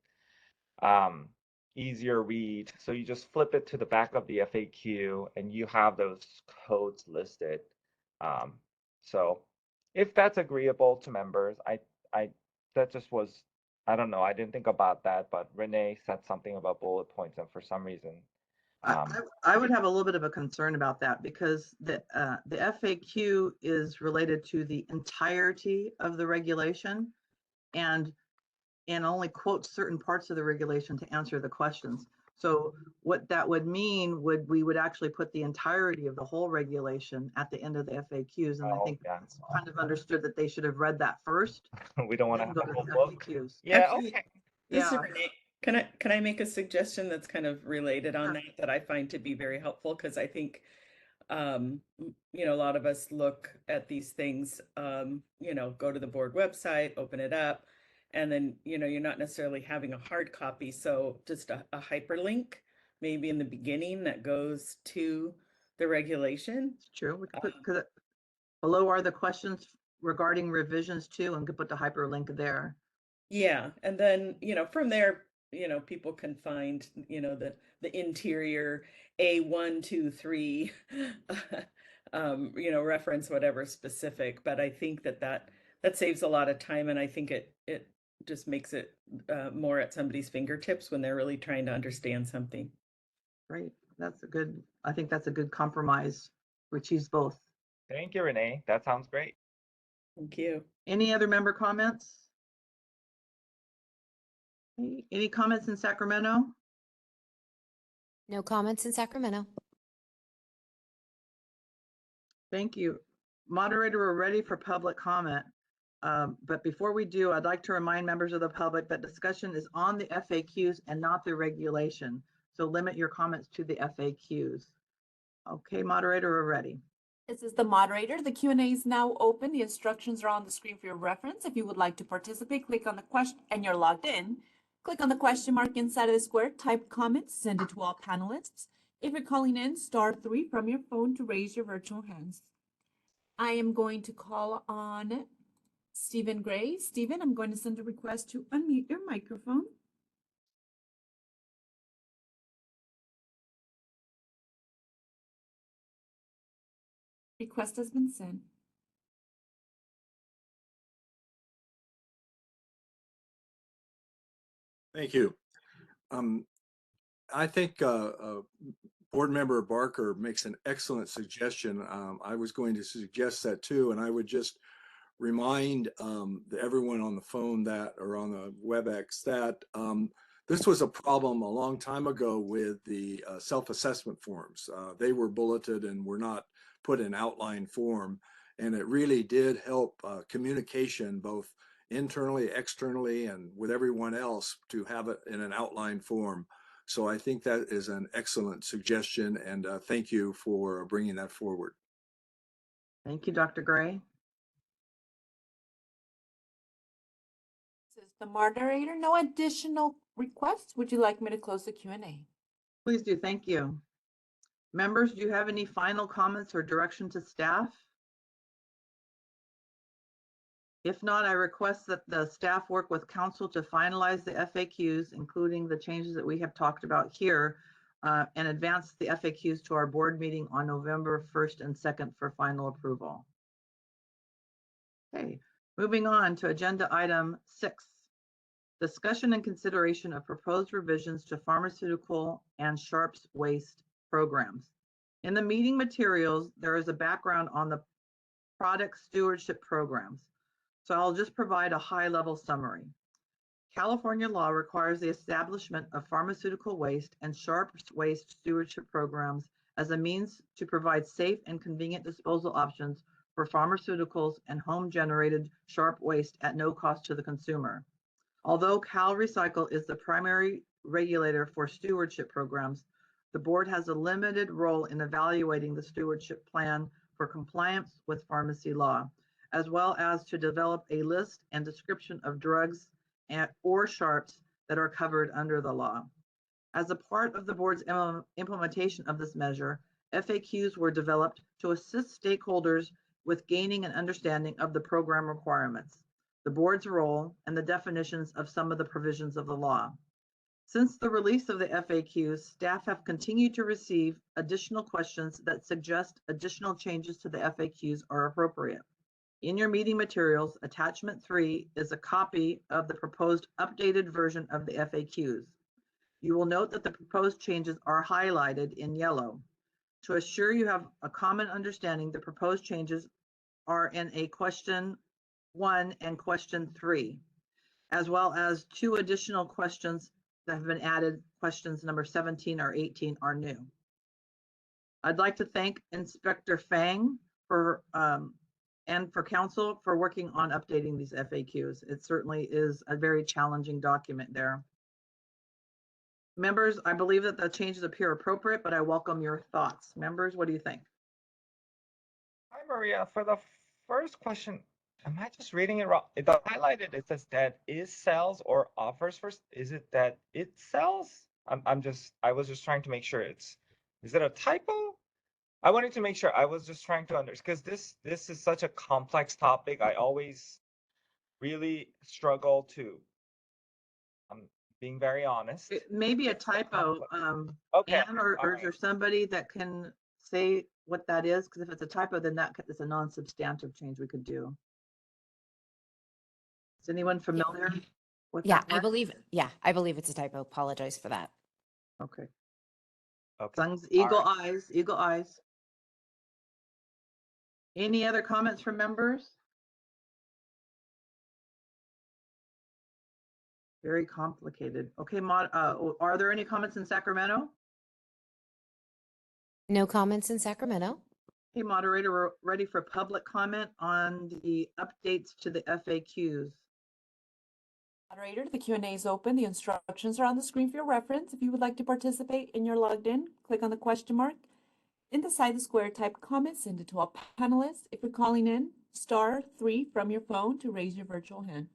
Speaker 4: easier read. So you just flip it to the back of the FAQ and you have those codes listed. So if that's agreeable to members, that just was, I don't know, I didn't think about that, but Renee said something about bullet points, and for some reason,
Speaker 1: I would have a little bit of a concern about that, because the FAQ is related to the entirety of the regulation and only quotes certain parts of the regulation to answer the questions. So what that would mean we would actually put the entirety of the whole regulation at the end of the FAQs. And I think it's kind of understood that they should have read that first.
Speaker 4: We don't want to have
Speaker 1: go
Speaker 4: the
Speaker 1: to
Speaker 4: whole
Speaker 1: the
Speaker 4: book.
Speaker 1: FAQs.
Speaker 4: Yeah,
Speaker 7: Actually,
Speaker 4: okay.
Speaker 7: this is
Speaker 1: Yeah.
Speaker 7: Renee. Can I make a suggestion that's kind of related on that I find to be very helpful? Because I think, you know, a lot of us look at these things, you know, go to the board website, open it up, and then, you know, you're not necessarily having a hard copy. So just a hyperlink maybe in the beginning that goes to the regulation.
Speaker 1: It's true. We could put, below are the questions regarding revisions too, and could put the hyperlink there.
Speaker 7: Yeah, and then, you know, from there, you know, people can find, you know, the interior A1, 2, 3, you know, reference whatever specific. But I think that saves a lot of time, and I think it just makes it more at somebody's fingertips when they're really trying to understand something.
Speaker 1: Great. I think that's a good compromise. We choose both.
Speaker 4: Thank you, Renee. That sounds great.
Speaker 7: Thank you.
Speaker 1: Any other member comments? Any comments in Sacramento?
Speaker 6: No comments in Sacramento.
Speaker 1: Thank you. Moderator, we're ready for public comment. But before we do, I'd like to remind members of the public that discussion is on the FAQs and not the regulation. So limit your comments to the FAQs. Okay, moderator, we're ready.
Speaker 2: This is the moderator. The Q&A is now open. The instructions are on the screen for your reference. If you would like to participate, click on the question and you're logged in. Click on the question mark inside of the square, type comments, send it to all panelists. If you're calling in, *3 from your phone to raise your virtual hands. I am going to call on Stephen Gray. Stephen, I'm going to send a request to unmute your microphone. Request has been sent.
Speaker 3: Thank you. I think Board Member Barker makes an excellent suggestion. I was going to suggest that too, and I would just remind everyone on the phone that, or on the WebEx, that this was a problem a long time ago with the self-assessment forms. They were bulleted and were not put in outline form, and it really did help communication both internally, externally, and with everyone else to have it in an outline form. So I think that is an excellent suggestion, and thank you for bringing that forward.
Speaker 1: Thank you, Dr. Gray.
Speaker 2: This is the moderator. No additional requests. Would you like me to close the Q&A?
Speaker 1: Please do. Thank you. Members, do you have any final comments or direction to staff? If not, I request that the staff work with council to finalize the FAQs, including the changes that we have talked about here, and advance the FAQs to our board meeting on November 1st and 2nd for final approval. Okay, moving on to agenda item 6. Discussion and consideration of proposed revisions to pharmaceutical and sharps waste programs. In the meeting materials, there is a background on the product stewardship programs. So I'll just provide a high-level summary. California law requires the establishment of pharmaceutical waste and sharps waste stewardship programs as a means to provide safe and convenient disposal options for pharmaceuticals and home-generated sharp waste at no cost to the consumer. Although Cal Recycle is the primary regulator for stewardship programs, the board has a limited role in evaluating the stewardship plan for compliance with pharmacy law, as well as to develop a list and description of drugs or sharps that are covered under the law. As a part of the board's implementation of this measure, FAQs were developed to assist stakeholders with gaining an understanding of the program requirements, the board's role, and the definitions of some of the provisions of the law. Since the release of the FAQs, staff have continued to receive additional questions that suggest additional changes to the FAQs are appropriate. In your meeting materials, attachment 3 is a copy of the proposed updated version of the FAQs. You will note that the proposed changes are highlighted in yellow. To assure you have a common understanding, the proposed changes are in a question 1 and question 3, as well as 2 additional questions that have been added. Questions number 17 or 18 are new. I'd like to thank Inspector Fang for and for council for working on updating these FAQs. It certainly is a very challenging document there. Members, I believe that the changes appear appropriate, but I welcome your thoughts. Members, what do you think?
Speaker 4: Hi, Maria. For the first question, am I just reading it wrong? The highlighted, it says that is sells or offers first. Is it that it sells? I was just trying to make sure is it a typo? I wanted to make sure. I was just trying to understand, because this is such a complex topic. I always really struggle to, I'm being very honest.
Speaker 1: It may be a typo.
Speaker 4: Okay.
Speaker 1: Anne, or is there somebody that can say what that is? Because if it's a typo, then that is a non-substantive change we could do. Is anyone familiar with
Speaker 6: Yeah,
Speaker 1: that?
Speaker 6: I believe it's a typo. Apologize for that.
Speaker 1: Okay.
Speaker 4: Okay.
Speaker 1: Sung's eagle eyes, eagle eyes. Any other comments from members? Very complicated. Okay, are there any comments in Sacramento?
Speaker 6: No comments in Sacramento.
Speaker 1: Okay, moderator, we're ready for public comment on the updates to the FAQs.
Speaker 2: Moderator, the Q&A is open. The instructions are on the screen for your reference. If you would like to participate and you're logged in, click on the question mark. Inside the square, type comments, send it to all panelists. If you're calling in, *3 from your phone to raise your virtual hand.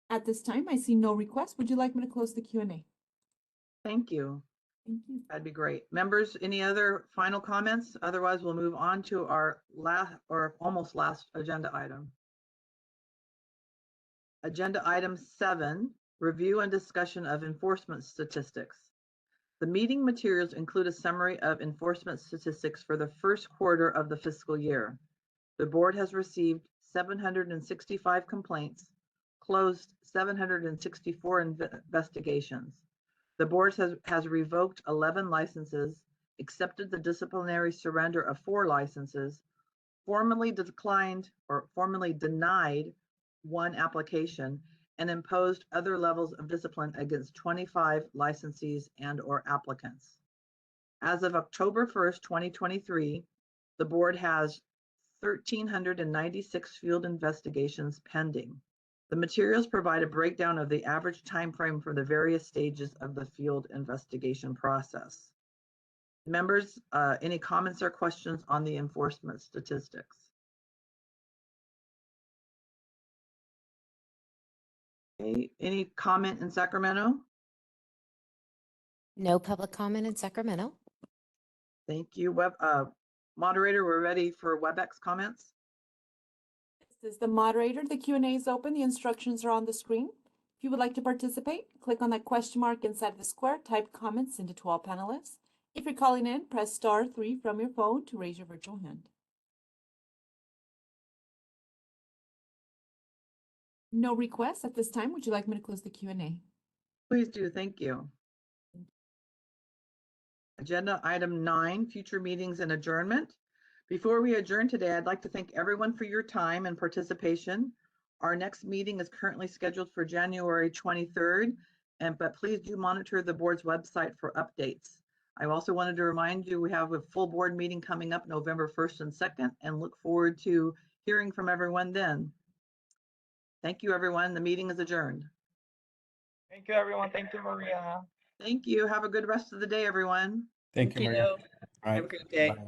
Speaker 2: At this time, I see no requests. Would you like me to close the Q&A?
Speaker 1: Thank you.
Speaker 2: Thank you.
Speaker 1: That'd be great. Members, any other final comments? Otherwise, we'll move on to our last or almost last agenda item. Agenda item 7, review and discussion of enforcement statistics. The meeting materials include a summary of enforcement statistics for the first quarter of the fiscal year. The board has received 765 complaints, closed 764 investigations. The board has revoked 11 licenses, accepted the disciplinary surrender of 4 licenses, formally declined or formally denied 1 application, and imposed other levels of discipline against 25 licensees and/or applicants. As of October 1st, 2023, the board has 1,396 field investigations pending. The materials provide a breakdown of the average time frame for the various stages of the field investigation process. Members, any comments or questions on the enforcement statistics? Okay, any comment in Sacramento?
Speaker 6: No public comment in Sacramento.
Speaker 1: Thank you. Moderator, we're ready for WebEx comments.
Speaker 2: This is the moderator. The Q&A is open. The instructions are on the screen. If you would like to participate, click on that question mark inside the square, type comments into all panelists. If you're calling in, press *3 from your phone to raise your virtual hand. No requests at this time. Would you like me to close the Q&A?
Speaker 1: Please do. Thank you. Agenda item 9, future meetings and adjournment. Before we adjourn today, I'd like to thank everyone for your time and participation. Our next meeting is currently scheduled for January 23rd, but please do monitor the board's website for updates. I also wanted to remind you we have a full board meeting coming up November 1st and 2nd, and look forward to hearing from everyone then. Thank you, everyone. The meeting is adjourned.
Speaker 4: Thank you, everyone. Thank you, Maria.
Speaker 1: Thank you. Have a good rest of the day, everyone.
Speaker 5: Thank you, Maria. All right.
Speaker 7: Have a great day.
Speaker 5: Bye.